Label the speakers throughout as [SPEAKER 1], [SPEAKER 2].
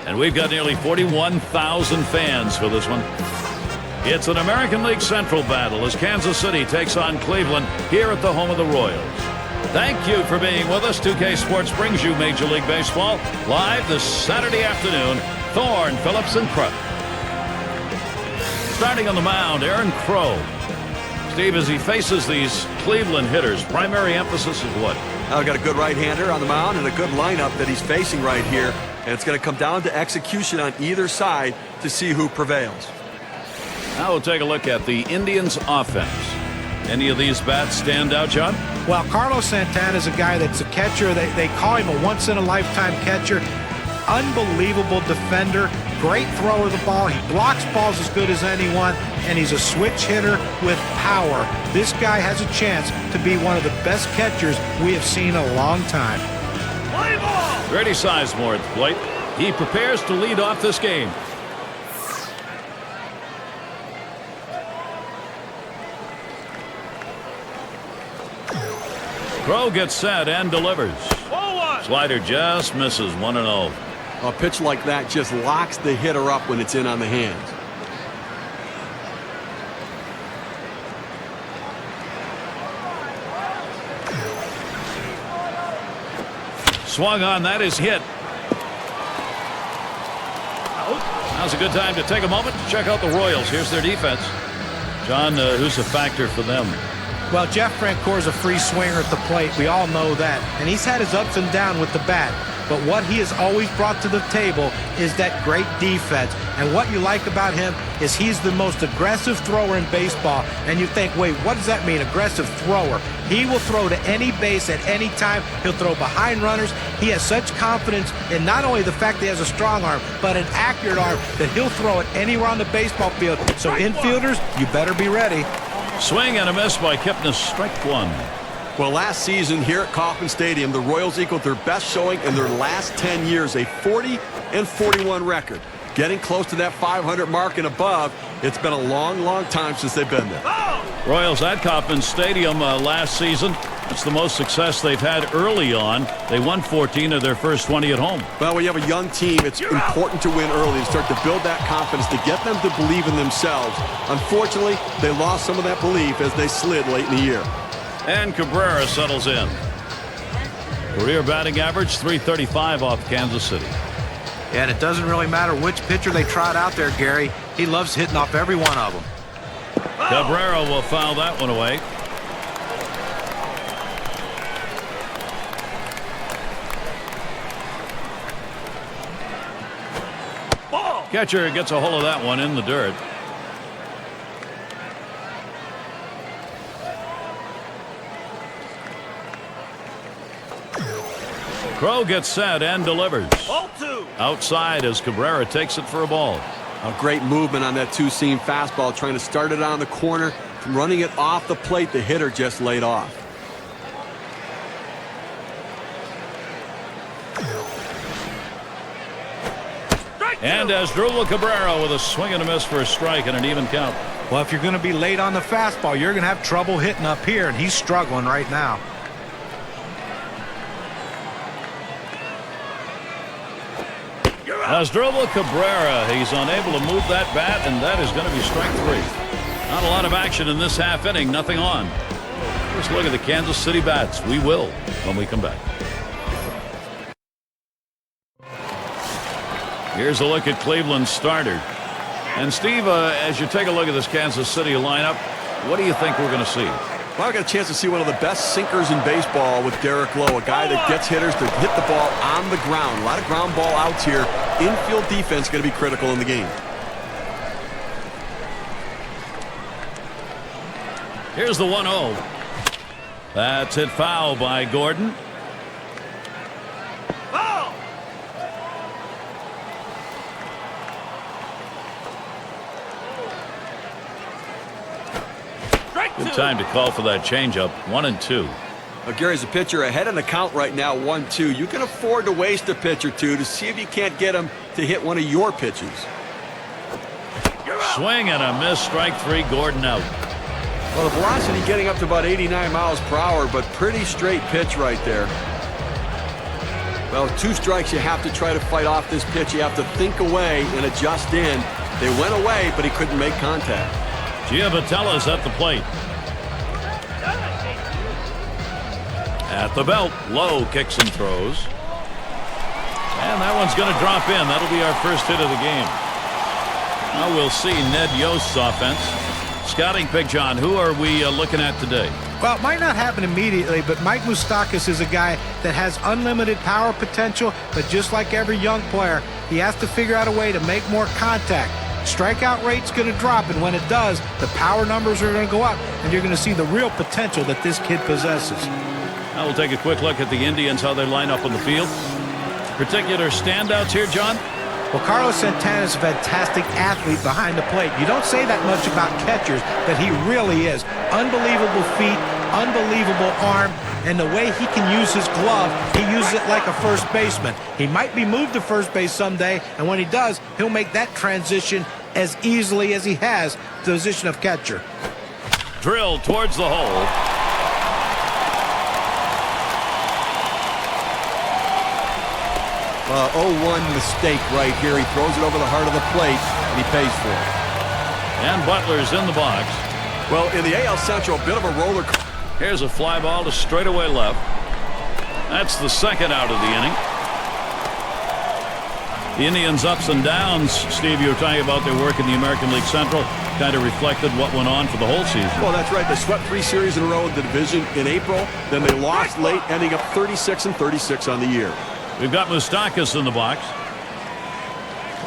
[SPEAKER 1] And we've got nearly 41,000 fans for this one. It's an American League Central battle as Kansas City takes on Cleveland here at the home of the Royals. Thank you for being with us. 2K Sports brings you Major League Baseball live this Saturday afternoon. Thorne, Phillips, and Crow. Starting on the mound, Aaron Crow. Steve, as he faces these Cleveland hitters, primary emphasis is what?
[SPEAKER 2] I've got a good right-hander on the mound and a good lineup that he's facing right here. And it's going to come down to execution on either side to see who prevails.
[SPEAKER 1] Now we'll take a look at the Indians' offense. Any of these bats stand out, John?
[SPEAKER 3] Well, Carlos Santana is a guy that's a catcher. They call him a once-in-a-lifetime catcher. Unbelievable defender, great thrower of the ball. He blocks balls as good as anyone, and he's a switch hitter with power. This guy has a chance to be one of the best catchers we have seen in a long time.
[SPEAKER 1] Play ball! Grady Sizemore at the plate. He prepares to lead off this game. Crow gets set and delivers. Slider just misses 1-0.
[SPEAKER 2] A pitch like that just locks the hitter up when it's in on the hands.
[SPEAKER 1] Swung on, that is hit. Now's a good time to take a moment to check out the Royals. Here's their defense. John, who's a factor for them?
[SPEAKER 3] Well, Jeff Francoeur is a free swinger at the plate. We all know that. And he's had his ups and downs with the bat. But what he has always brought to the table is that great defense. And what you like about him is he's the most aggressive thrower in baseball. And you think, wait, what does that mean, aggressive thrower? He will throw to any base at any time. He'll throw behind runners. He has such confidence in not only the fact that he has a strong arm, but an accurate arm that he'll throw it anywhere on the baseball field. So infielders, you better be ready.
[SPEAKER 1] Swing and a miss by Kipnis, strike one.
[SPEAKER 2] Well, last season here at Kauffman Stadium, the Royals equaled their best showing in their last 10 years, a 40-41 record. Getting close to that 500 mark and above. It's been a long, long time since they've been there.
[SPEAKER 1] Royals at Kauffman Stadium last season. It's the most success they've had early on. They won 14 of their first 20 at home.
[SPEAKER 2] Well, when you have a young team, it's important to win early, to start to build that confidence, to get them to believe in themselves. Unfortunately, they lost some of that belief as they slid late in the year.
[SPEAKER 1] And Cabrera settles in. Career batting average, .335 off Kansas City.
[SPEAKER 3] And it doesn't really matter which pitcher they trot out there, Gary. He loves hitting off every one of them.
[SPEAKER 1] Cabrera will foul that one away. Catcher gets a hold of that one in the dirt. Crow gets set and delivers. Outside as Cabrera takes it for a ball.
[SPEAKER 2] A great movement on that two-seam fastball, trying to start it on the corner, running it off the plate. The hitter just laid off.
[SPEAKER 1] And Asdrubal Cabrera with a swing and a miss for a strike and an even count.
[SPEAKER 3] Well, if you're going to be late on the fastball, you're going to have trouble hitting up here, and he's struggling right now.
[SPEAKER 1] Asdrubal Cabrera, he's unable to move that bat, and that is going to be strike three. Not a lot of action in this half inning, nothing on. Let's look at the Kansas City bats. We will when we come back. Here's a look at Cleveland's starter. And Steve, as you take a look at this Kansas City lineup, what do you think we're going to see?
[SPEAKER 2] Well, I got a chance to see one of the best sinkers in baseball with Derek Lowe, a guy that gets hitters to hit the ball on the ground. A lot of ground ball outs here. Infield defense going to be critical in the game.
[SPEAKER 1] Here's the 1-0. That's hit foul by Gordon. Good time to call for that changeup. 1-2.
[SPEAKER 2] Well, Gary's a pitcher ahead in the count right now, 1-2. You can afford to waste a pitch or two to see if you can't get him to hit one of your pitches.
[SPEAKER 1] Swing and a miss. Strike three. Gordon out.
[SPEAKER 2] Well, the velocity getting up to about 89 miles per hour, but pretty straight pitch right there. Well, with 2 strikes, you have to try to fight off this pitch. You have to think away and adjust in. They went away, but he couldn't make contact.
[SPEAKER 1] Giovatella's at the plate. At the belt, Lowe kicks and throws. And that one's going to drop in. That'll be our first hit of the game. Now we'll see Ned Yost's offense. Scouting pick, John, who are we looking at today?
[SPEAKER 3] Well, it might not happen immediately, but Mike Moustakas is a guy that has unlimited power potential, but just like every young player, he has to figure out a way to make more contact. Strikeout rate's going to drop, and when it does, the power numbers are going to go up, and you're going to see the real potential that this kid possesses.
[SPEAKER 1] Now we'll take a quick look at the Indians, how they line up on the field. Particular standouts here, John?
[SPEAKER 3] Well, Carlos Santana is a fantastic athlete behind the plate. You don't say that much about catchers, but he really is. Unbelievable feet, unbelievable arm, and the way he can use his glove, he uses it like a first baseman. He might be moved to first base someday, and when he does, he'll make that transition as easily as he has to the position of catcher.
[SPEAKER 1] Drilled towards the hole.
[SPEAKER 2] 0-1 mistake right here. He throws it over the heart of the plate, and he pays for it.
[SPEAKER 1] And Butler's in the box.
[SPEAKER 2] Well, in the AL Central, a bit of a roller coaster.
[SPEAKER 1] Here's a fly ball to straightaway left. That's the second out of the inning. The Indians' ups and downs, Steve, you were talking about their work in the American League Central, kind of reflected what went on for the whole season.
[SPEAKER 2] Well, that's right. They swept 3 series in a row in the division in April. Then they lost late, ending up 36-36 on the year.
[SPEAKER 1] We've got Moustakas in the box.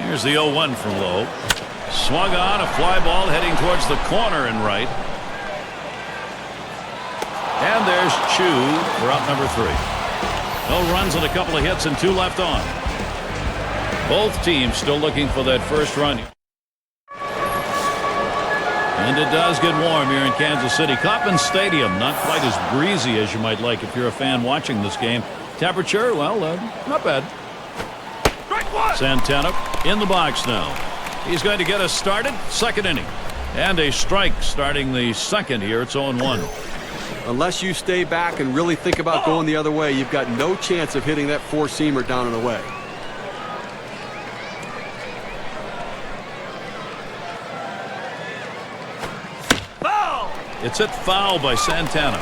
[SPEAKER 1] Here's the 0-1 from Lowe. Swung on, a fly ball heading towards the corner and right. And there's Chu for out number 3. No runs and a couple of hits and 2 left on. Both teams still looking for that first run. And it does get warm here in Kansas City. Kauffman Stadium, not quite as breezy as you might like if you're a fan watching this game. Temperature, well, not bad. Santana in the box now. He's going to get us started. Second inning. And a strike starting the second here. It's 0-1.
[SPEAKER 2] Unless you stay back and really think about going the other way, you've got no chance of hitting that 4-seamer down and away.
[SPEAKER 1] Foul! It's hit foul by Santana.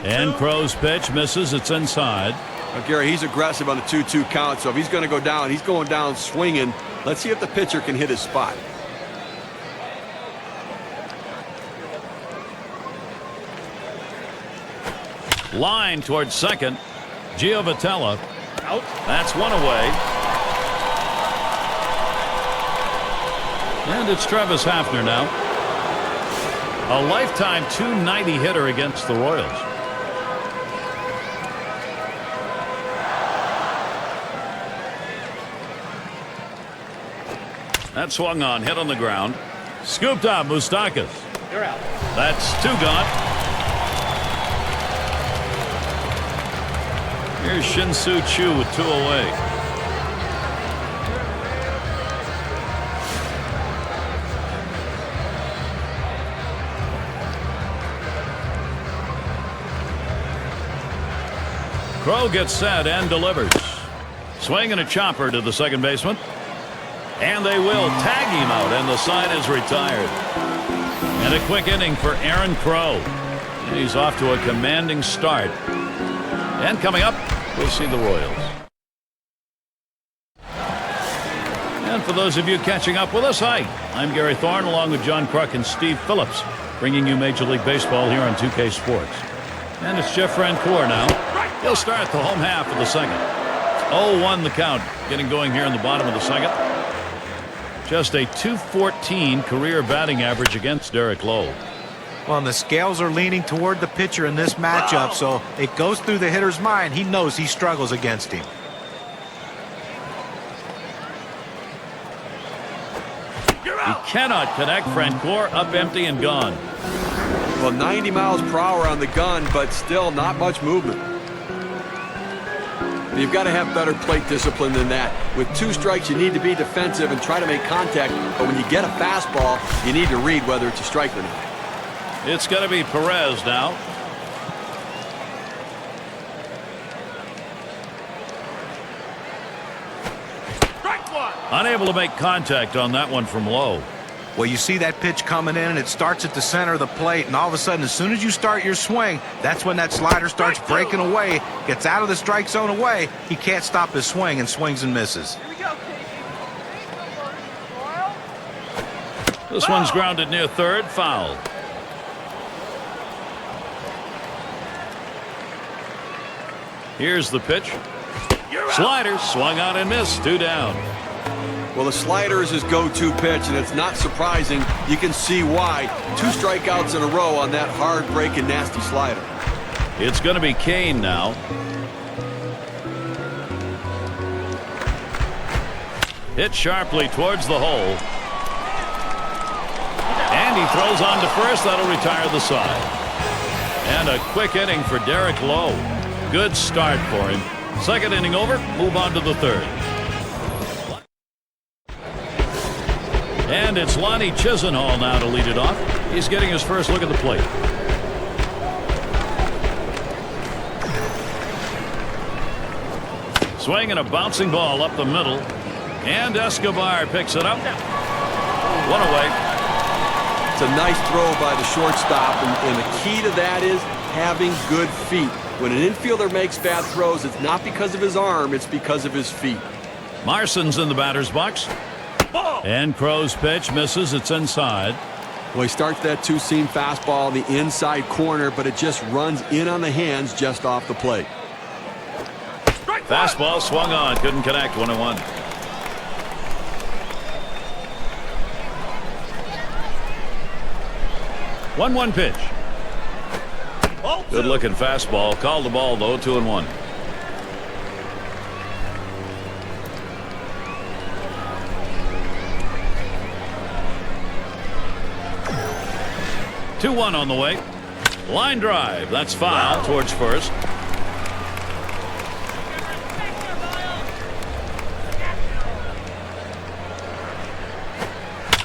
[SPEAKER 1] And Crow's pitch misses. It's inside.
[SPEAKER 2] Now, Gary, he's aggressive on the 2-2 count, so if he's going to go down, he's going down swinging. Let's see if the pitcher can hit his spot.
[SPEAKER 1] Line towards second. Giovatella. Out. That's one away. And it's Travis Hafner now. A lifetime .290 hitter against the Royals. That swung on, hit on the ground. Scooped up, Moustakas.
[SPEAKER 3] You're out.
[SPEAKER 1] That's 2 gone. Here's Shin-Soo Choo with 2 away. Crow gets set and delivers. Swing and a chopper to the second baseman. And they will tag him out, and the side is retired. And a quick inning for Aaron Crow. He's off to a commanding start. And coming up, we'll see the Royals. And for those of you catching up with us, hi, I'm Gary Thorne along with John Kruk and Steve Phillips, bringing you Major League Baseball here on 2K Sports. And it's Jeff Francoeur now. He'll start the home half of the second. 0-1 the count, getting going here in the bottom of the second. Just a .214 career batting average against Derek Lowe.
[SPEAKER 3] Well, and the scales are leaning toward the pitcher in this matchup, so it goes through the hitter's mind. He knows he struggles against him.
[SPEAKER 1] He cannot connect. Francoeur up empty and gone.
[SPEAKER 2] Well, 90 miles per hour on the gun, but still not much movement. You've got to have better plate discipline than that. With 2 strikes, you need to be defensive and try to make contact. But when you get a fastball, you need to read whether it's a strike or not.
[SPEAKER 1] It's going to be Perez now. Unable to make contact on that one from low.
[SPEAKER 3] Well, you see that pitch coming in, and it starts at the center of the plate, and all of a sudden, as soon as you start your swing, that's when that slider starts breaking away, gets out of the strike zone away. He can't stop his swing and swings and misses.
[SPEAKER 1] This one's grounded near third, foul. Here's the pitch. Slider swung on and missed. 2 down.
[SPEAKER 2] Well, the slider is his go-to pitch, and it's not surprising. You can see why. 2 strikeouts in a row on that hard break and nasty slider.
[SPEAKER 1] It's going to be Kane now. Hit sharply towards the hole. And he throws on to first. That'll retire the side. And a quick inning for Derek Lowe. Good start for him. Second inning over. Move on to the third. And it's Lonnie Chisenhall now to lead it off. He's getting his first look at the plate. Swing and a bouncing ball up the middle. And Escobar picks it up. 1 away.
[SPEAKER 2] It's a nice throw by the shortstop, and the key to that is having good feet. When an infielder makes bad throws, it's not because of his arm, it's because of his feet.
[SPEAKER 1] Marson's in the batter's box. And Crow's pitch misses. It's inside.
[SPEAKER 2] Well, he starts that 2-seam fastball in the inside corner, but it just runs in on the hands just off the plate.
[SPEAKER 1] Fastball swung on. Couldn't connect. 1-1. One pitch. Good looking fastball. Called the ball though. 2-1. Two-1 on the way. Line drive. That's foul towards first.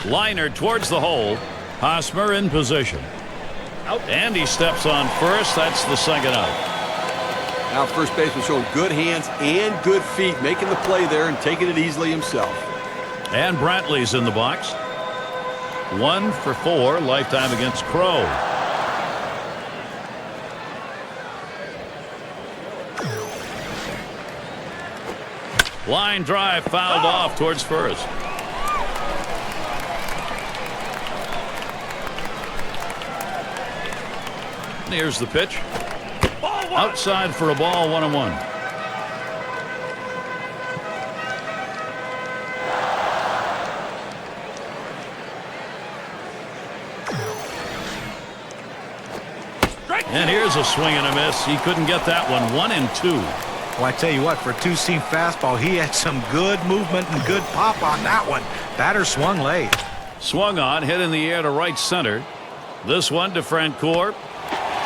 [SPEAKER 1] Liner towards the hole. Hosmer in position. And he steps on first. That's the second out.
[SPEAKER 2] Now first baseman showing good hands and good feet, making the play there and taking it easily himself.
[SPEAKER 1] And Brantley's in the box. 1 for 4 lifetime against Crow. Line drive fouled off towards first. Here's the pitch. Outside for a ball. 1-1. And here's a swing and a miss. He couldn't get that one. 1-2.
[SPEAKER 3] Well, I tell you what, for a 2-seam fastball, he had some good movement and good pop on that one. Batter swung late.
[SPEAKER 1] Swung on, hit in the air to right center. This one to Francoeur.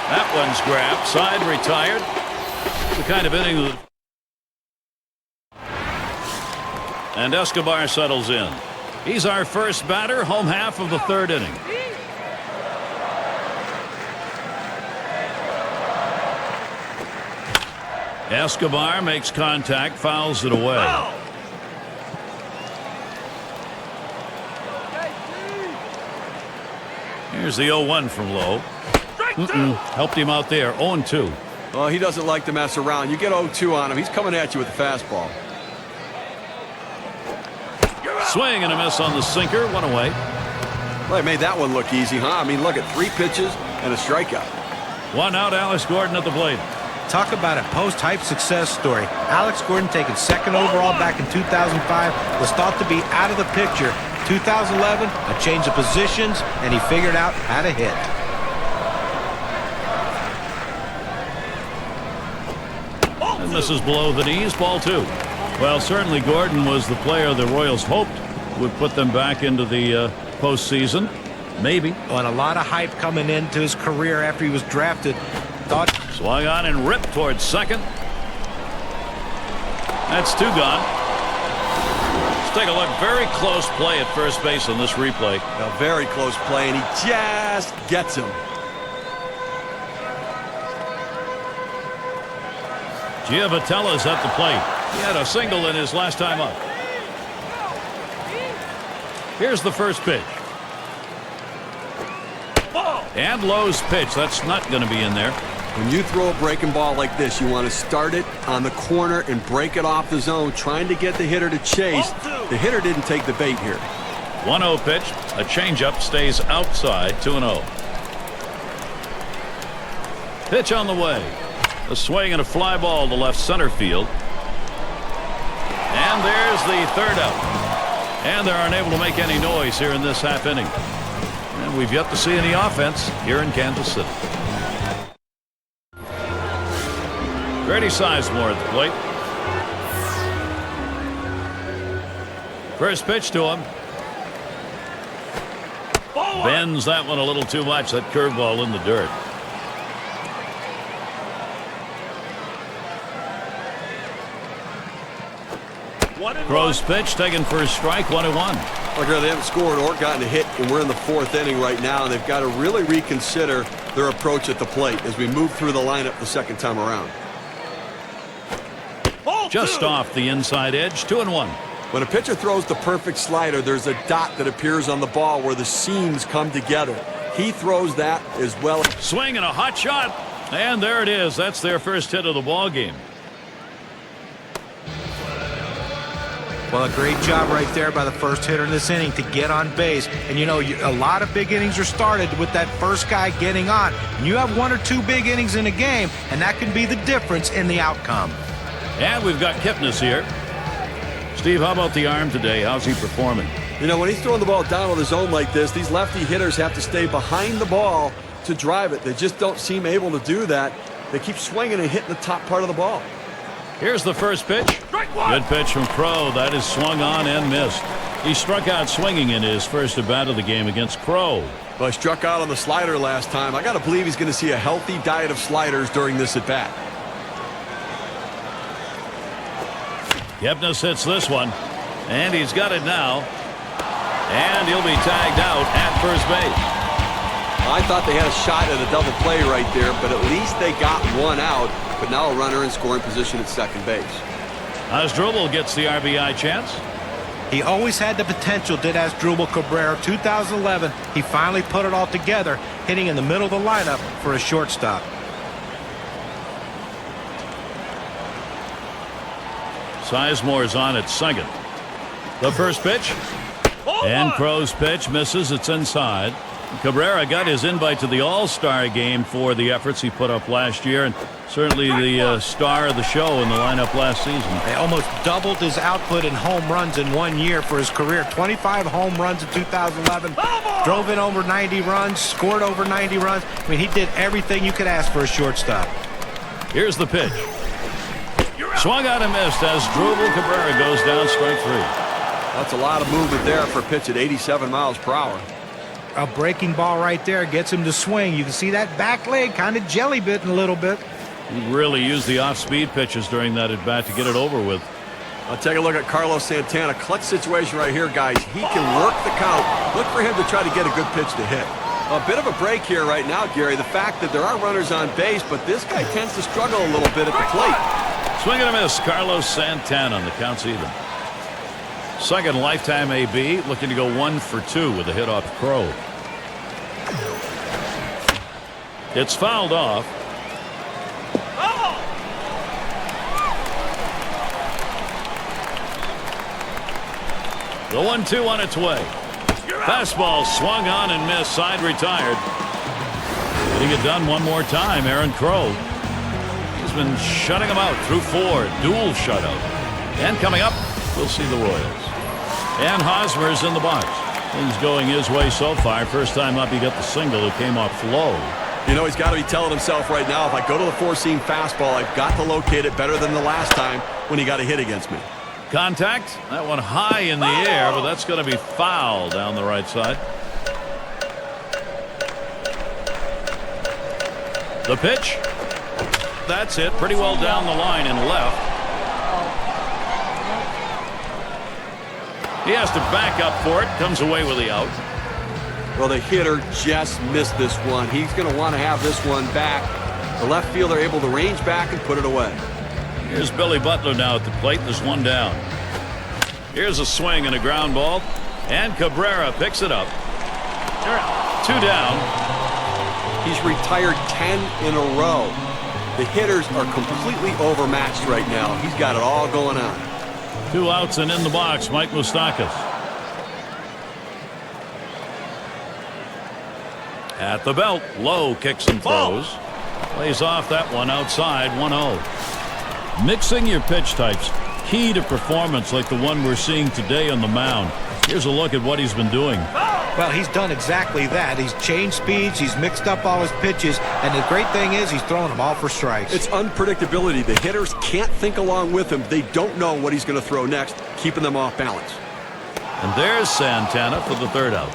[SPEAKER 1] That one's grabbed. Side retired. The kind of inning that... And Escobar settles in. He's our first batter, home half of the third inning. Escobar makes contact, fouls it away. Here's the 0-1 from Lowe. Helped him out there. 0-2.
[SPEAKER 2] Well, he doesn't like to mess around. You get 0-2 on him, he's coming at you with the fastball.
[SPEAKER 1] Swing and a miss on the sinker. 1 away.
[SPEAKER 2] Well, they made that one look easy, huh? I mean, look at 3 pitches and a strikeout.
[SPEAKER 1] 1 out. Alex Gordon at the plate.
[SPEAKER 3] Talk about a post-hype success story. Alex Gordon, taken 2nd overall back in 2005, was thought to be out of the picture. 2011, a change of positions, and he figured out how to hit.
[SPEAKER 1] And this is below the knees. Ball 2. Well, certainly Gordon was the player the Royals hoped would put them back into the postseason. Maybe.
[SPEAKER 3] On a lot of hype coming into his career after he was drafted. Thought.
[SPEAKER 1] Swung on and ripped towards second. That's 2 gone. Let's take a look. Very close play at first base on this replay.
[SPEAKER 2] A very close play, and he just gets him.
[SPEAKER 1] Giovatella's at the plate. He had a single in his last time up. Here's the first pitch. And Lowe's pitch. That's not going to be in there.
[SPEAKER 2] When you throw a breaking ball like this, you want to start it on the corner and break it off the zone, trying to get the hitter to chase. The hitter didn't take the bait here.
[SPEAKER 1] 1-0 pitch. A changeup stays outside. 2-0. Pitch on the way. A swing and a fly ball to left center field. And there's the third out. And they're unable to make any noise here in this half inning. And we've yet to see any offense here in Kansas City. Grady Sizemore at the plate. First pitch to him. Bends that one a little too much. That curveball in the dirt. Crow's pitch taken for a strike. 1-1.
[SPEAKER 2] Well, they haven't scored or gotten a hit, and we're in the fourth inning right now, and they've got to really reconsider their approach at the plate as we move through the lineup the second time around.
[SPEAKER 1] Just off the inside edge. 2-1.
[SPEAKER 2] When a pitcher throws the perfect slider, there's a dot that appears on the ball where the seams come together. He throws that as well.
[SPEAKER 1] Swing and a hot shot. And there it is. That's their first hit of the ball game.
[SPEAKER 3] Well, a great job right there by the first hitter in this inning to get on base. And, you know, a lot of big innings are started with that first guy getting on. And you have 1 or 2 big innings in a game, and that can be the difference in the outcome.
[SPEAKER 1] And we've got Kipnis here. Steve, how about the arm today? How's he performing?
[SPEAKER 2] You know, when he's throwing the ball down on the zone like this, these lefty hitters have to stay behind the ball to drive it. They just don't seem able to do that. They keep swinging and hitting the top part of the ball.
[SPEAKER 1] Here's the first pitch. Good pitch from Crow. That is swung on and missed. He struck out swinging in his first at bat of the game against Crow.
[SPEAKER 2] Well, he struck out on the slider last time. I got to believe he's going to see a healthy diet of sliders during this at bat.
[SPEAKER 1] Kipnis hits this one, and he's got it now. And he'll be tagged out at first base.
[SPEAKER 2] I thought they had a shot at a double play right there, but at least they got one out. But now a runner in scoring position at second base.
[SPEAKER 1] Asdrubal gets the RBI chance.
[SPEAKER 3] He always had the potential, did Asdrubal Cabrera. 2011, he finally put it all together, hitting in the middle of the lineup for a shortstop.
[SPEAKER 1] Sizemore's on at second. The first pitch. And Crow's pitch misses. It's inside. Cabrera got his invite to the All-Star game for the efforts he put up last year, and certainly the star of the show in the lineup last season.
[SPEAKER 3] They almost doubled his output in home runs in 1 year for his career. 25 home runs in 2011. Drove in over 90 runs, scored over 90 runs. I mean, he did everything you could ask for a shortstop.
[SPEAKER 1] Here's the pitch. Swung out and missed as Asdrubal Cabrera goes down, strike 3.
[SPEAKER 2] That's a lot of movement there for a pitch at 87 miles per hour.
[SPEAKER 3] A breaking ball right there gets him to swing. You can see that back leg kind of jelly bitten a little bit.
[SPEAKER 1] He really used the off-speed pitches during that at-bat to get it over with.
[SPEAKER 2] I'll take a look at Carlos Santana. Clutch situation right here, guys. He can work the count. Look for him to try to get a good pitch to hit. A bit of a break here right now, Gary. The fact that there are runners on base, but this guy tends to struggle a little bit at the plate.
[SPEAKER 1] Swing and a miss. Carlos Santana on the count's even. Second lifetime AB, looking to go 1 for 2 with a hit off Crow. It's fouled off. The 1-2 on its way. Fastball swung on and missed. Side retired. Getting it done one more time, Aaron Crow. He's been shutting them out through 4. Dual shutout. And coming up, we'll see the Royals. And Hosmer's in the box. Things going his way so far. First time up, he got the single. It came off low.
[SPEAKER 2] You know, he's got to be telling himself right now, if I go to the four-seam fastball, I've got to locate it better than the last time when he got a hit against me.
[SPEAKER 1] Contact. That one high in the air, but that's going to be foul down the right side. The pitch. That's it. Pretty well down the line and left. He has to back up for it. Comes away with the out.
[SPEAKER 2] Well, the hitter just missed this one. He's going to want to have this one back. The left fielder able to range back and put it away.
[SPEAKER 1] Here's Billy Butler now at the plate. There's one down. Here's a swing and a ground ball. And Cabrera picks it up. Two down.
[SPEAKER 2] He's retired 10 in a row. The hitters are completely overmatched right now. He's got it all going on.
[SPEAKER 1] 2 outs and in the box, Mike Moustakas. At the belt, Lowe kicks and throws. Plays off that one outside, 1-0. Mixing your pitch types, key to performance like the one we're seeing today on the mound. Here's a look at what he's been doing.
[SPEAKER 3] Well, he's done exactly that. He's changed speeds, he's mixed up all his pitches, and the great thing is he's throwing them all for strikes.
[SPEAKER 2] It's unpredictability. The hitters can't think along with him. They don't know what he's going to throw next, keeping them off balance.
[SPEAKER 1] And there's Santana for the 3rd out.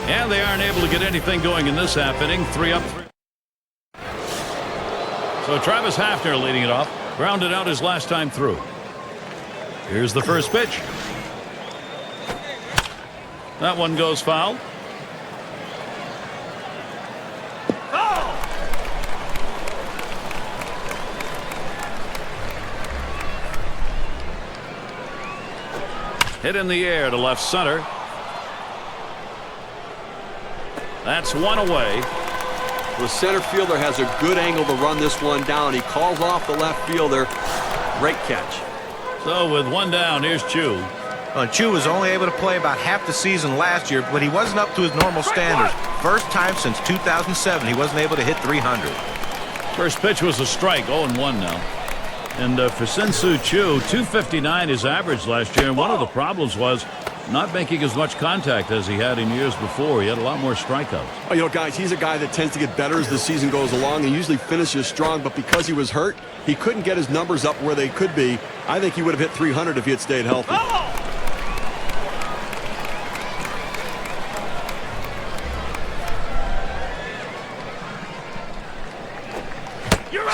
[SPEAKER 1] And they aren't able to get anything going in this half inning. 3 up, 3. So Travis Hafner leading it off. Grounded out his last time through. Here's the first pitch. That one goes foul. Hit in the air to left center. That's one away.
[SPEAKER 2] The center fielder has a good angle to run this one down. He calls off the left fielder. Great catch.
[SPEAKER 1] So with one down, here's Chu.
[SPEAKER 3] Well, Chu was only able to play about half the season last year, but he wasn't up to his normal standards. First time since 2007 he wasn't able to hit 300.
[SPEAKER 1] First pitch was a strike, 0-1 now. And for Sin-Soo Choo, 259 his average last year, and one of the problems was not making as much contact as he had in years before. He had a lot more strikeouts.
[SPEAKER 2] Oh, you know, guys, he's a guy that tends to get better as the season goes along. He usually finishes strong, but because he was hurt, he couldn't get his numbers up where they could be. I think he would have hit 300 if he had stayed healthy.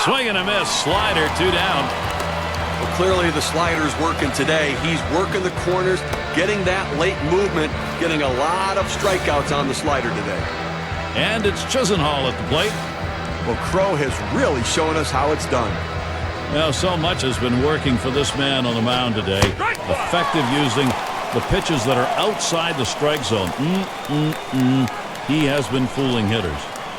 [SPEAKER 1] Swing and a miss. Slider, 2 down.
[SPEAKER 2] Well, clearly the slider's working today. He's working the corners, getting that late movement, getting a lot of strikeouts on the slider today.
[SPEAKER 1] And it's Chisenhall at the plate.
[SPEAKER 2] Well, Crow has really shown us how it's done.
[SPEAKER 1] Now, so much has been working for this man on the mound today. Effective using the pitches that are outside the strike zone. He has been fooling hitters.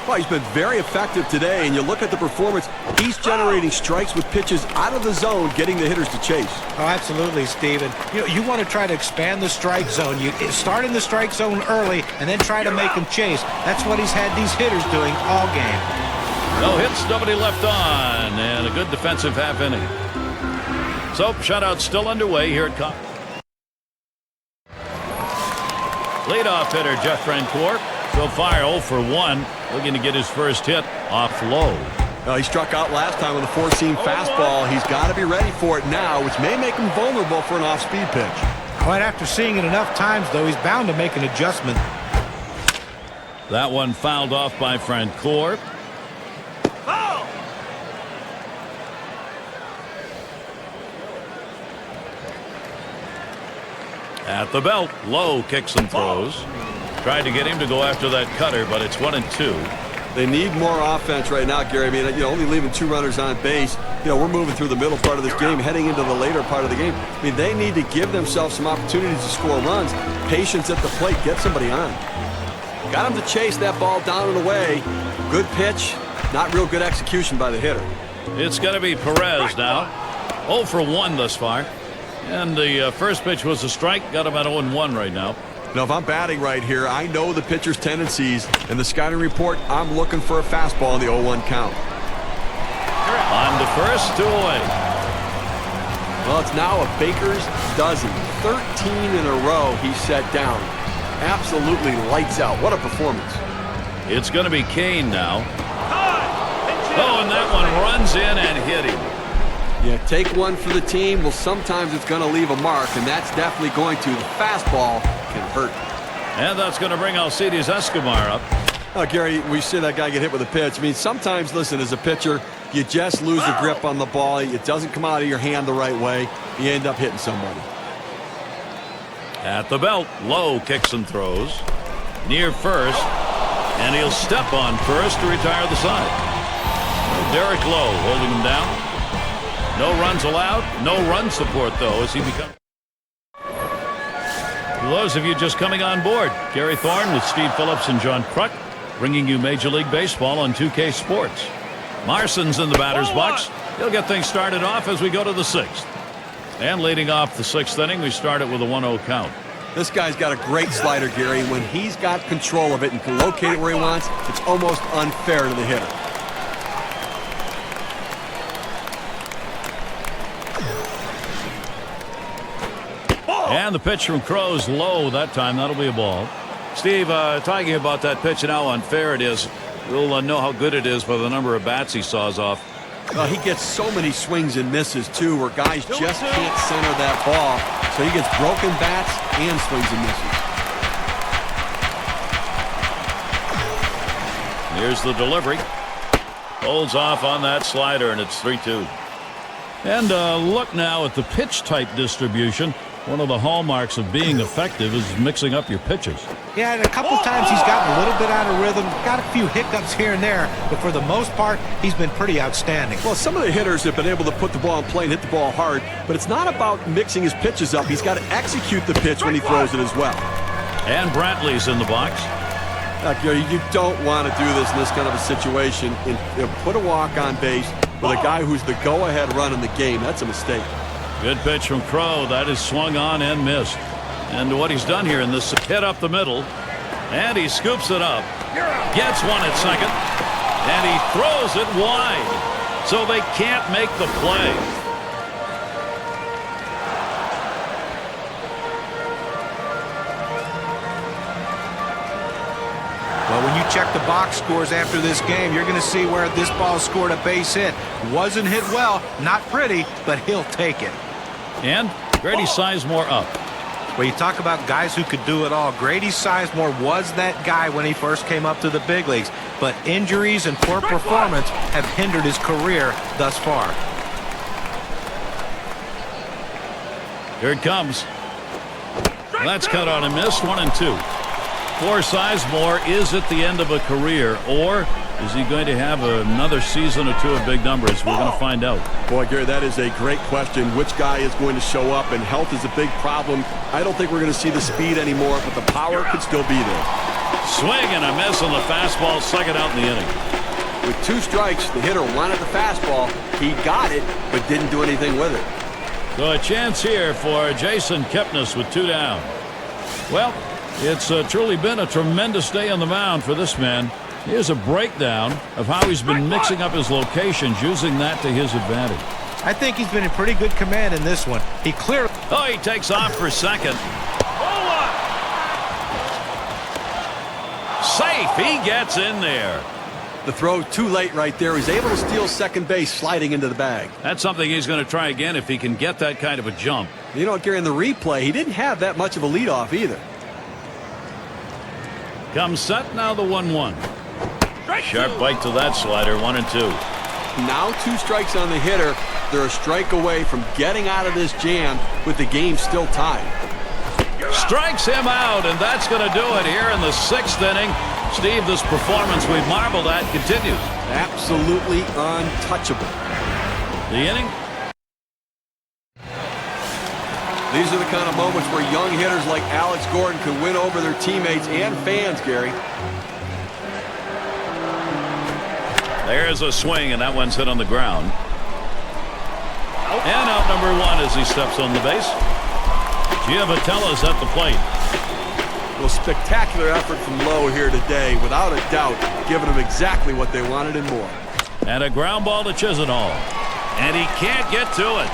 [SPEAKER 2] Well, he's been very effective today, and you look at the performance, he's generating strikes with pitches out of the zone, getting the hitters to chase.
[SPEAKER 3] Oh, absolutely, Steven. You want to try to expand the strike zone. You start in the strike zone early and then try to make them chase. That's what he's had these hitters doing all game.
[SPEAKER 1] No hits, nobody left on, and a good defensive half inning. So, shutout still underway here at Cobb. Leadoff hitter Jeff Francoeur. So far 0 for 1, looking to get his first hit off Lowe.
[SPEAKER 2] He struck out last time with a four-seam fastball. He's got to be ready for it now, which may make him vulnerable for an off-speed pitch.
[SPEAKER 3] Right after seeing it enough times, though, he's bound to make an adjustment.
[SPEAKER 1] That one fouled off by Francoeur. At the belt, Lowe kicks and throws. Tried to get him to go after that cutter, but it's 1-2.
[SPEAKER 2] They need more offense right now, Gary. I mean, only leaving 2 runners on base. We're moving through the middle part of this game, heading into the later part of the game. I mean, they need to give themselves some opportunities to score runs. Patience at the plate, get somebody on. Got him to chase that ball down and away. Good pitch, not real good execution by the hitter.
[SPEAKER 1] It's going to be Perez now. 0 for 1 thus far. And the first pitch was a strike. Got him at 0-1 right now.
[SPEAKER 2] Now, if I'm batting right here, I know the pitcher's tendencies. In the scouting report, I'm looking for a fastball in the 0-1 count.
[SPEAKER 1] On to first, 2 away.
[SPEAKER 2] Well, it's now a baker's dozen. 13 in a row he set down. Absolutely lights out. What a performance.
[SPEAKER 1] It's going to be Kane now. Oh, and that one runs in and hit him.
[SPEAKER 2] Yeah, take one for the team. Well, sometimes it's going to leave a mark, and that's definitely going to. The fastball can hurt.
[SPEAKER 1] And that's going to bring Alcides Escobar up.
[SPEAKER 2] Oh, Gary, we see that guy get hit with a pitch. I mean, sometimes, listen, as a pitcher, you just lose the grip on the ball. It doesn't come out of your hand the right way. You end up hitting somebody.
[SPEAKER 1] At the belt, Lowe kicks and throws. Near first, and he'll step on first to retire the side. Derek Lowe holding him down. No runs allowed, no run support, though, as he becomes. For those of you just coming on board, Gary Thorne with Steve Phillips and John Kruk, bringing you Major League Baseball on 2K Sports. Marson's in the batter's box. He'll get things started off as we go to the 6th. And leading off the 6th inning, we start it with a 1-0 count.
[SPEAKER 2] This guy's got a great slider, Gary. When he's got control of it and can locate it where he wants, it's almost unfair to the hitter.
[SPEAKER 1] And the pitch from Crow's low that time. That'll be a ball. Steve, talking about that pitch and how unfair it is, we'll know how good it is by the number of bats he saws off.
[SPEAKER 2] He gets so many swings and misses, too, where guys just can't center that ball. So he gets broken bats and swings and misses.
[SPEAKER 1] Here's the delivery. Holds off on that slider, and it's 3-2. And look now at the pitch type distribution. One of the hallmarks of being effective is mixing up your pitches.
[SPEAKER 3] Yeah, and a couple times he's gotten a little bit out of rhythm, got a few hiccups here and there, but for the most part, he's been pretty outstanding.
[SPEAKER 2] Well, some of the hitters have been able to put the ball in play and hit the ball hard, but it's not about mixing his pitches up. He's got to execute the pitch when he throws it as well.
[SPEAKER 1] And Brantley's in the box.
[SPEAKER 2] You don't want to do this in this kind of a situation and put a walk on base with a guy who's the go-ahead run in the game. That's a mistake.
[SPEAKER 1] Good pitch from Crow. That is swung on and missed. And what he's done here in this hit up the middle, and he scoops it up, gets one at second, and he throws it wide, so they can't make the play.
[SPEAKER 3] Well, when you check the box scores after this game, you're going to see where this ball scored a base hit. Wasn't hit well, not pretty, but he'll take it.
[SPEAKER 1] And Grady Sizemore up.
[SPEAKER 3] Well, you talk about guys who could do it all. Grady Sizemore was that guy when he first came up to the big leagues, but injuries and poor performance have hindered his career thus far.
[SPEAKER 1] Here it comes. Well, that's cut on and missed. 1-2. For Sizemore, is it the end of a career, or is he going to have another season or two of big numbers? We're going to find out.
[SPEAKER 2] Boy, Gary, that is a great question. Which guy is going to show up? And health is a big problem. I don't think we're going to see the speed anymore, but the power could still be there.
[SPEAKER 1] Swing and a miss on the fastball, second out in the inning.
[SPEAKER 2] With 2 strikes, the hitter wanted the fastball. He got it, but didn't do anything with it.
[SPEAKER 1] So a chance here for Jason Kipnis with 2 down. Well, it's truly been a tremendous day on the mound for this man. Here's a breakdown of how he's been mixing up his locations, using that to his advantage.
[SPEAKER 3] I think he's been in pretty good command in this one. He clearly...
[SPEAKER 1] Oh, he takes off for second. Safe. He gets in there.
[SPEAKER 2] The throw too late right there. He's able to steal second base, sliding into the bag.
[SPEAKER 1] That's something he's going to try again if he can get that kind of a jump.
[SPEAKER 2] You know, Gary, in the replay, he didn't have that much of a leadoff either.
[SPEAKER 1] Comes set, now the 1-1. Sharp bite to that slider, 1-2.
[SPEAKER 2] Now 2 strikes on the hitter. They're a strike away from getting out of this jam with the game still tied.
[SPEAKER 1] Strikes him out, and that's going to do it here in the 6th inning. Steve, this performance we've marveled at continues.
[SPEAKER 2] Absolutely untouchable.
[SPEAKER 1] The inning.
[SPEAKER 2] These are the kind of moments where young hitters like Alex Gordon can win over their teammates and fans, Gary.
[SPEAKER 1] There's a swing, and that one's hit on the ground. And out number 1 as he steps on the base. Giovatella's at the plate.
[SPEAKER 2] Well, spectacular effort from Lowe here today, without a doubt, giving them exactly what they wanted and more.
[SPEAKER 1] And a ground ball to Chisenhall. And he can't get to it.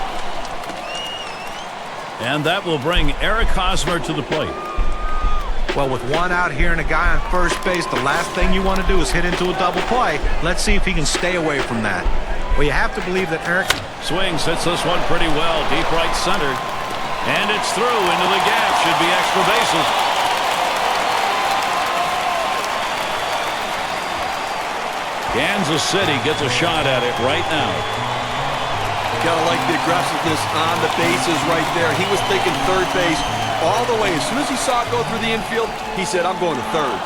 [SPEAKER 1] And that will bring Eric Hosmer to the plate.
[SPEAKER 3] Well, with 1 out here and a guy on first base, the last thing you want to do is hit into a double play. Let's see if he can stay away from that. Well, you have to believe that Eric...
[SPEAKER 1] Swings, hits this one pretty well, deep right center. And it's through into the gap. Should be extra bases. Kansas City gets a shot at it right now.
[SPEAKER 2] Gotta like the aggressiveness on the bases right there. He was thinking third base all the way. As soon as he saw it go through the infield, he said, I'm going to third.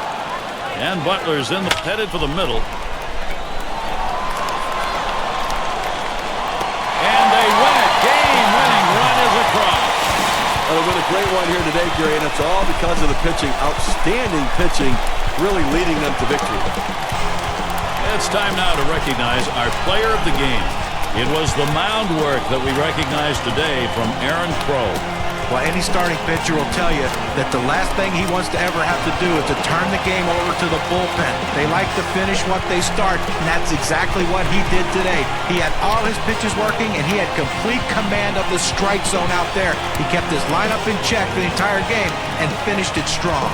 [SPEAKER 1] And Butler's headed for the middle. And they
[SPEAKER 2] Well, with a great one here today, Gary, and it's all because of the pitching. Outstanding pitching, really leading them to victory.
[SPEAKER 1] It's time now to recognize our player of the game. It was the mound work that we recognize today from Aaron Crow.
[SPEAKER 3] Well, any starting pitcher will tell you that the last thing he wants to ever have to do is to turn the game over to the bullpen. They like to finish what they start, and that's exactly what he did today. He had all his pitches working, and he had complete command of the strike zone out there. He kept his lineup in check the entire game and finished it strong.